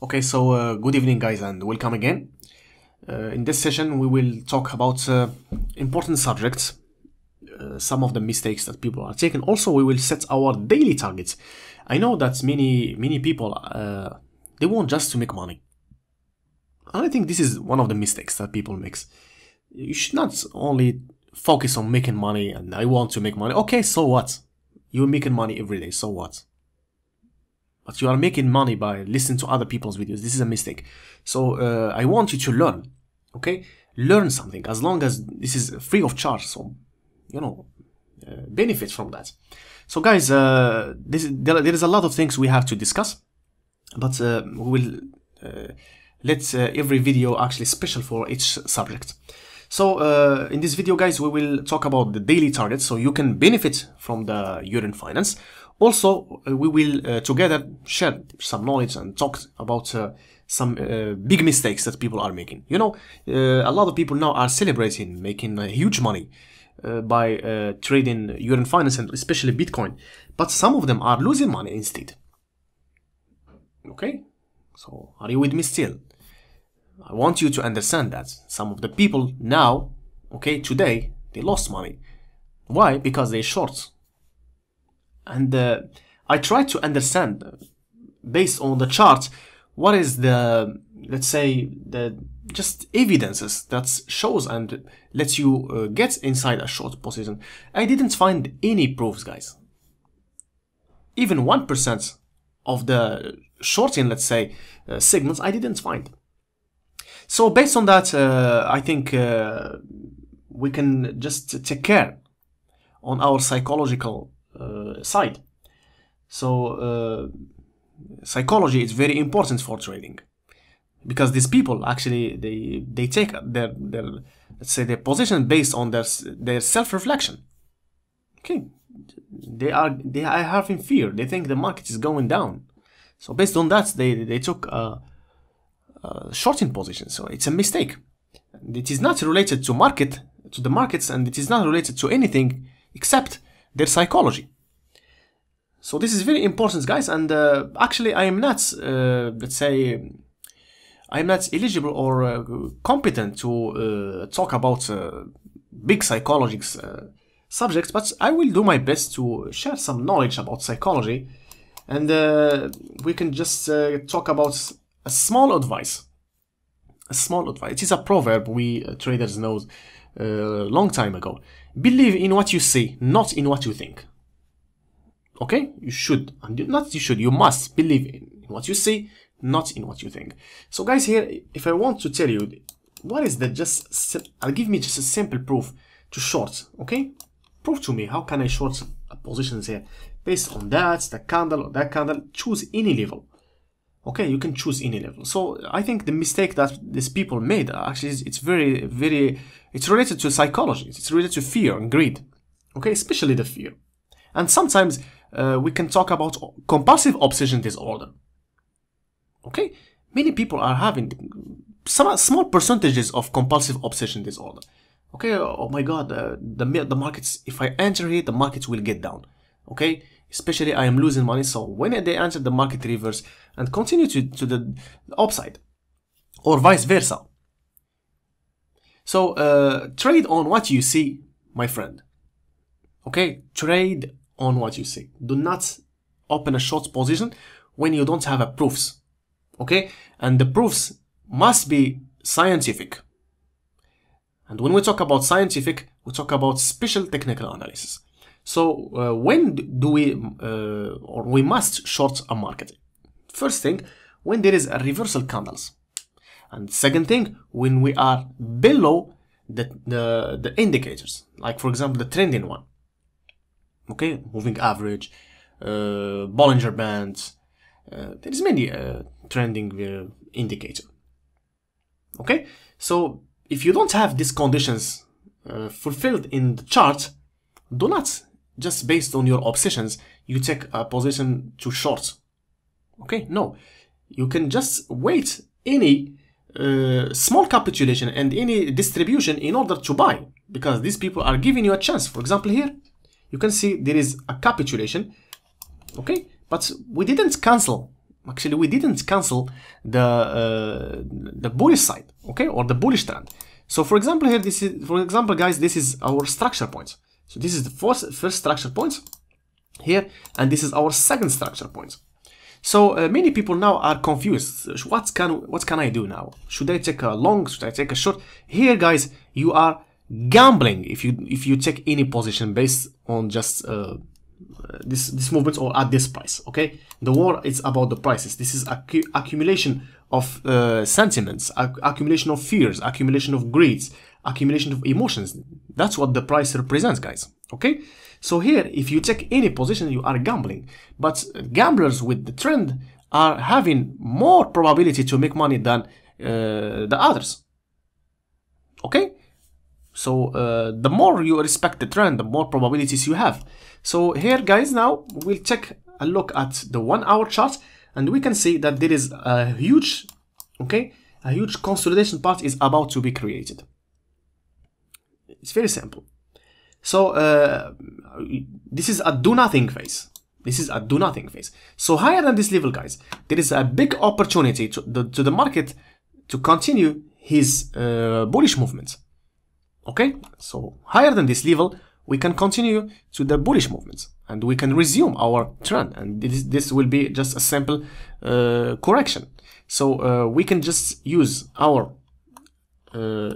Okay, so good evening guys and welcome again. In this session we will talk about important subjects, some of the mistakes that people are taking. Also we will set our daily targets. I know that many people they want just to make money. And I think this is one of the mistakes that people makes. You should not only focus on making money and I want to make money. Okay, so what? You're making money every day, so what? But you are making money by listening to other people's videos. This is a mistake. So I want you to learn, okay? Learn something as long as this is free of charge. So, you know, benefit from that. So guys, there is a lot of things we have to discuss, but we will let every video actually special for each subject. So in this video, guys, we will talk about the daily targets so you can benefit from the Yearn finance. Also, we will together share some knowledge and talk about some big mistakes that people are making. You know, a lot of people now are celebrating making huge money by trading Yearn finance and especially Bitcoin. But some of them are losing money instead. Okay? So, are you with me still? I want you to understand that some of the people now, okay, today, they lost money. Why? Because they short. And I try to understand, based on the chart, what is the, let's say, the just evidences that shows and lets you get inside a short position. I didn't find any proofs, guys. Even 1% of the shorting, let's say, segments, I didn't find. So based on that, I think we can just take care on our psychological side. So psychology is very important for trading, because these people actually they take their let's say their position based on their self-reflection. Okay, they are having fear. They think the market is going down, so based on that they took shorting position. So it's a mistake. It is not related to the markets, and it is not related to anything except their psychology. So this is very important, guys, and actually I am not, let's say, I am not eligible or competent to talk about big psychological subjects, but I will do my best to share some knowledge about psychology, and we can just talk about a small advice. A small advice. It is a proverb we traders know long time ago. Believe in what you see, not in what you think. Okay? You should, and not you should, you must believe in what you see, not in what you think. So guys, here, if I want to tell you, what is the I'll give me just a simple proof to short, okay? Prove to me, how can I short a position here? Based on that, the candle, or that candle, choose any level. Okay, you can choose any level. So I think the mistake that these people made, actually, it's very, it's related to psychology. It's related to fear and greed. Okay, especially the fear. And sometimes we can talk about compulsive obsession disorder. Okay, many people are having some small percentages of compulsive obsession disorder. Okay, oh my God, the markets, if I enter here, the markets will get down. Okay, especially I am losing money, so when they enter the market reverse and continue to the upside, or vice versa. So trade on what you see, my friend. Okay, trade on what you see. Do not open a short position when you don't have a proofs. Okay, and the proofs must be scientific. And when we talk about scientific, we talk about special technical analysis. So when do we or we must short a market? First thing, when there is a reversal candles, and second thing, when we are below the indicators, like for example the trending one. Okay, moving average, Bollinger Bands. There is many trending indicator. Okay, so if you don't have these conditions fulfilled in the chart, do not just based on your obsessions you take a position to short. Okay, no, you can just wait any small capitulation and any distribution in order to buy, because these people are giving you a chance. For example, here you can see there is a capitulation, okay, but we didn't cancel Actually, we didn't cancel the bullish side, okay, or the bullish trend. So for example, here, this is, for example, guys, this is our structure point. So this is the first structure point here, and this is our second structure point. So many people now are confused. What can I do now? Should I take a long? Should I take a short? Here, guys, you are gambling if you take any position based on just this movement or at this price. Okay, the war is about the prices. This is accumulation of sentiments, accumulation of fears, accumulation of greeds, accumulation of emotions. That's what the price represents, guys. Okay, so here, if you take any position, you are gambling. But gamblers with the trend are having more probability to make money than the others. Okay, so the more you respect the trend, the more probabilities you have. So here, guys, now we'll take a look at the 1 hour chart, and we can see that there is a huge, okay, a huge consolidation part is about to be created. It's very simple. So this is a do nothing phase. This is a do nothing phase. So higher than this level, guys, there is a big opportunity to the market to continue his bullish movement. Okay, so higher than this level, we can continue to the bullish movements, and we can resume our trend, and this will be just a simple correction. So we can just use our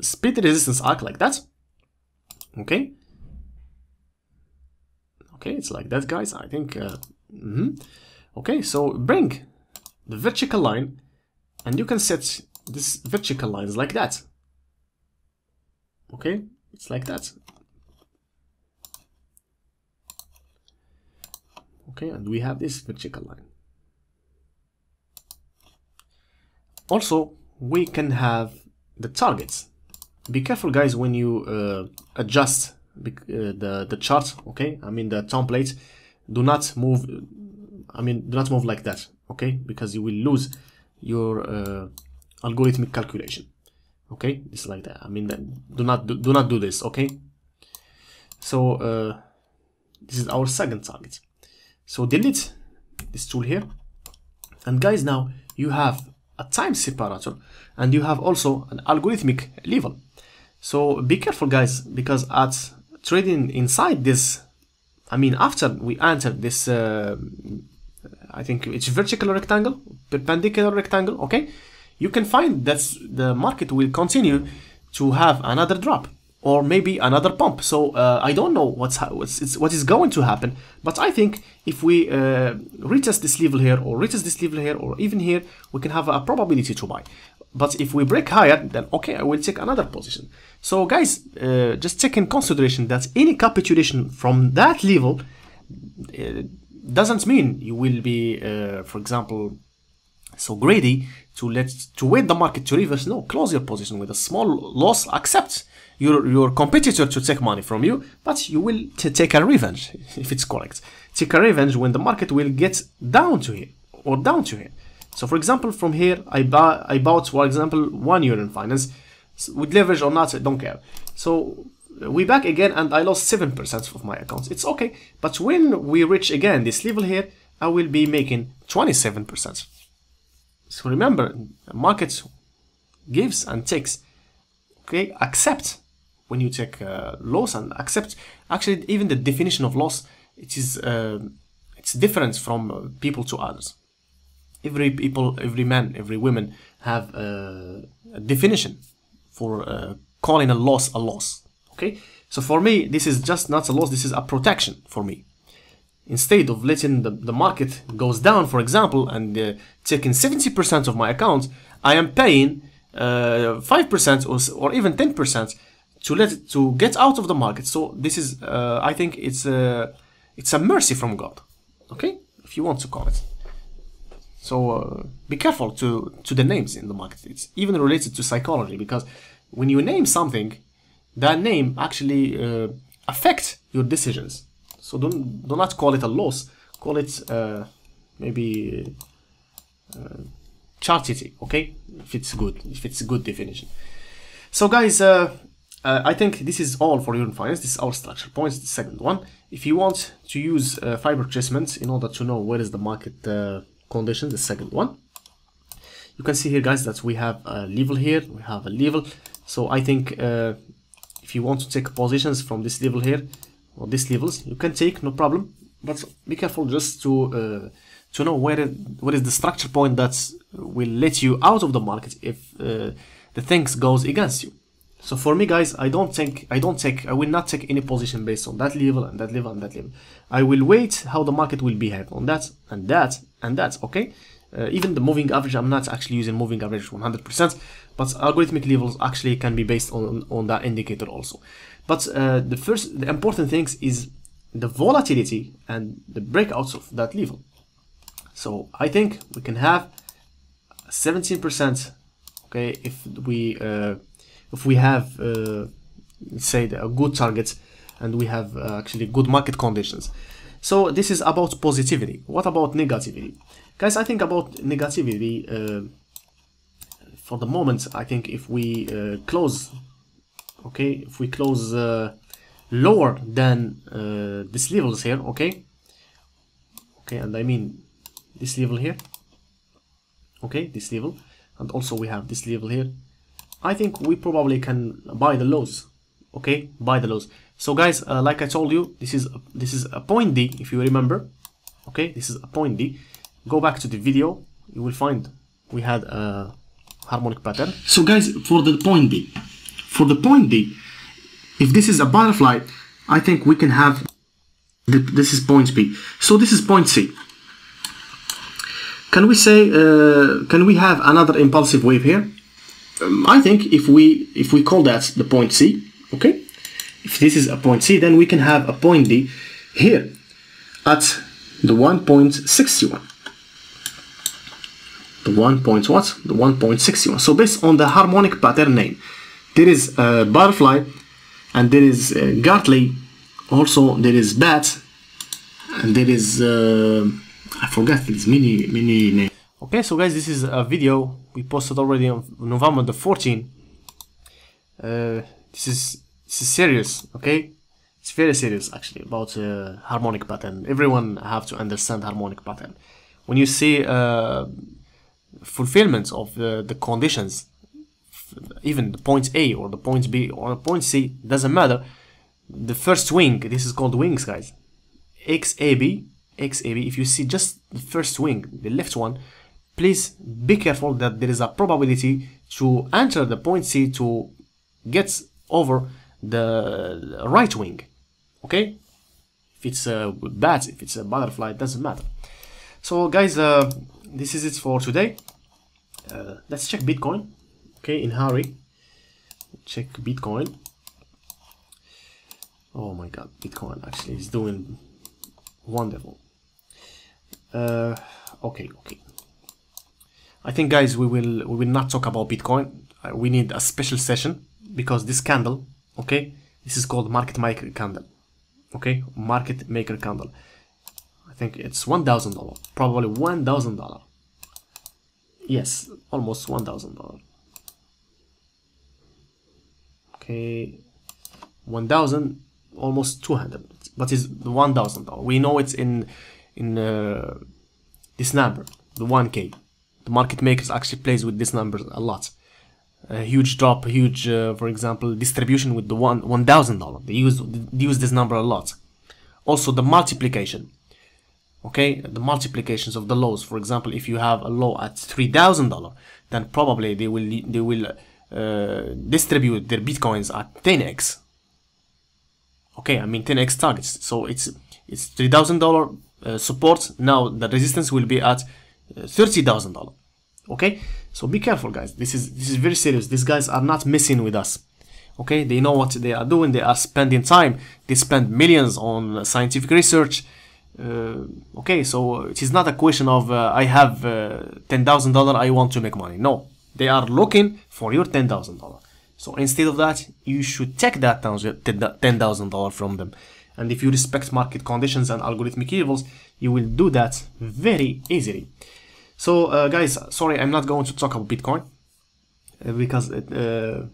split resistance arc like that. Okay, it's like that, guys. I think okay, so bring the vertical line, and you can set this vertical lines like that. Okay, it's like that. Okay, and we have this vertical line. Also, we can have the targets. Be careful, guys, when you adjust the chart. Okay, I mean the template. Do not move. Do not move like that. Okay, because you will lose your algorithmic calculation. Okay, it's like that. I mean, do not do this. Okay, so this is our second target. So delete this tool here, and guys, now you have a time separator, and you have also an algorithmic level. So be careful, guys, because at trading inside this, after we enter this, I think it's vertical rectangle, perpendicular rectangle. Okay, you can find that the market will continue to have another drop, or maybe another pump. So I don't know what is going to happen, but I think if we retest this level here, or retest this level here, or even here, we can have a probability to buy. But if we break higher, then okay, I will take another position. So guys, just take in consideration that any capitulation from that level doesn't mean you will be, for example, so greedy to wait the market to reverse. No, close your position with a small loss. Accept your competitor to take money from you, but you will take a revenge if it's correct. Take a revenge when the market will get down to here or down to here. So for example, from here, I bought, for example, 1 Yearn finance with leverage or not, I don't care. So we back again, and I lost 7% of my accounts. It's okay, but when we reach again this level here, I will be making 27%. So remember, market gives and takes. Okay, accept when you take loss, and accept. Actually, even the definition of loss, it's different from people to others. Every people, every man, every woman have a definition for calling a loss a loss. Okay, so for me, this is just not a loss. This is a protection for me. Instead of letting the market goes down, for example, and taking 70% of my account, I am paying 5% or even 10% to get out of the market. So this is, I think it's a mercy from God. Okay, if you want to call it. So be careful to the names in the market. It's even related to psychology, because when you name something, that name actually affects your decisions. So do not call it a loss. Call it maybe charity. Okay, if it's a good definition. So guys, I think this is all for Yearn finance. This is our structure points, the second one. If you want to use fiber tracement in order to know where is the market condition, the second one. You can see here, guys, that we have a level here, we have a level. So I think if you want to take positions from this level here or these levels, you can take, no problem, but be careful just to know where is the structure point that will let you out of the market if the things goes against you. So for me, guys, I will not take any position based on that level and that level and that level. I will wait how the market will behave on that and that and that. Okay, even the moving average, I'm not actually using moving average 100%, but algorithmic levels actually can be based on that indicator also. But the important things is the volatility and the breakouts of that level. So I think we can have 17%. Okay, if we have let's say a good target and we have actually good market conditions. So this is about positivity. What about negativity, guys? I think about negativity for the moment, I think if we close, okay, if we close lower than these levels here, okay, and I mean this level here, okay, this level, and also we have this level here, I think we probably can buy the lows. Okay, buy the lows. So guys, like I told you, this is a point D, if you remember. Okay, this is a point D. Go back to the video, you will find we had a harmonic pattern. So guys, for the point D, if this is a butterfly, I think we can have this is point B. So this is point C. Can we say can we have another impulsive wave here? I think if we call that the point C, okay, if this is a point C, then we can have a point D here at the 1.61. The 1.61. So based on the harmonic pattern name, there is a butterfly, and there is Gartley, also there is bat, and there is I forgot these many names. Okay, so guys, this is a video we posted already on November the 14th. This is serious, okay? It's very serious actually about harmonic pattern. Everyone have to understand harmonic pattern. When you see fulfillment of the conditions, even the point A or the point B or the point C, doesn't matter. The first wing, this is called wings, guys. XAB. If you see just the first wing, the left one, please be careful that there is a probability to enter the point C to get over the right wing. Okay, if it's a bat, if it's a butterfly, it doesn't matter. So guys, this is it for today. Let's check Bitcoin. Okay, in hurry, check Bitcoin. Oh my god, Bitcoin actually is doing wonderful. Okay. I think, guys, we will not talk about Bitcoin. We need a special session because this candle, okay, this is called market maker candle. Okay, market maker candle. I think it's $1,000, probably $1,000. Yes, almost $1,000. Okay, 1,000, almost 200, but it's $1,000. We know it's in this number, the 1K. The market makers actually plays with this number a lot. A huge drop, huge, for example, distribution with the $1,000. They use this number a lot. Also the multiplication. Okay, the multiplications of the lows. For example, if you have a low at $3,000, then probably they will distribute their bitcoins at 10x. Okay, I mean 10x targets. So it's $3,000 support. Now the resistance will be at $30,000. Okay, so be careful, guys. This is very serious. These guys are not messing with us. Okay, they know what they are doing. They are spending time. They spend millions on scientific research. Okay, so it is not a question of I have $10,000, I want to make money. No, they are looking for your $10,000. So instead of that, you should take that $10,000 from them. And if you respect market conditions and algorithmic levels, you will do that very easily. So guys, sorry, I'm not going to talk about Bitcoin because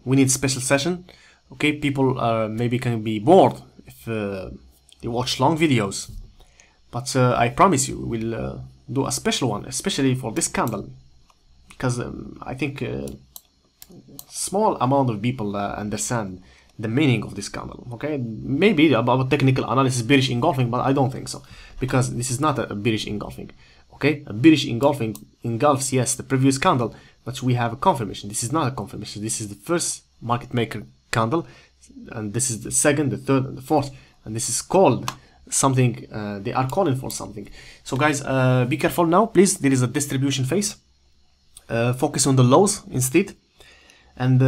we need a special session. Okay, people maybe can be bored if they watch long videos, but I promise you do a special one, especially for this candle, because I think small amount of people understand the meaning of this candle. Okay, maybe about technical analysis, bearish engulfing, but I don't think so, because this is not a bearish engulfing. Okay, a bearish engulfing engulfs, yes, the previous candle, but we have a confirmation. This is not a confirmation. This is the first market maker candle, and this is the second, the third, and the fourth, and this is called something. They are calling for something. So guys, be careful now, please. There is a distribution phase. Focus on the lows instead, and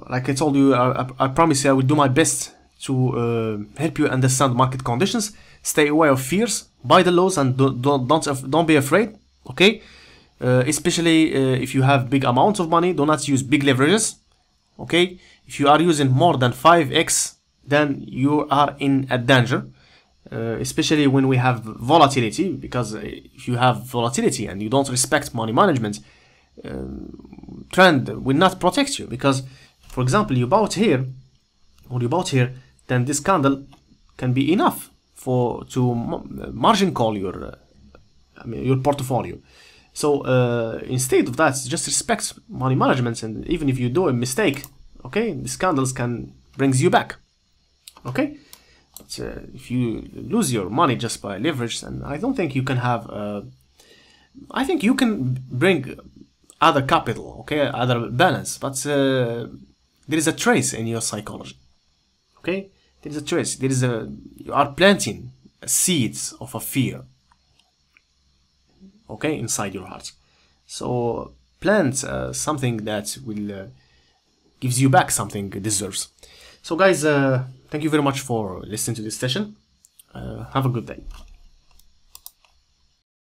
like I told you, I promise you I will do my best to help you understand market conditions. Stay aware of fears, buy the lows, and don't be afraid. Okay, especially if you have big amounts of money, do not use big leverages. Okay, if you are using more than 5x, then you are in a danger, especially when we have volatility, because if you have volatility and you don't respect money management, trend will not protect you, because for example, you bought here or you bought here, then this candle can be enough to margin call your portfolio. So instead of that, just respect money management, and even if you do a mistake, okay, these candles can brings you back. Okay, but if you lose your money just by leverage, then I don't think you can have. I think you can bring other capital, okay, other balance, but there is a trace in your psychology. Okay, there is a trace. You are planting seeds of a fear. Okay, inside your heart. So plant something that will gives you back something it deserves. So guys, thank you very much for listening to this session. Have a good day.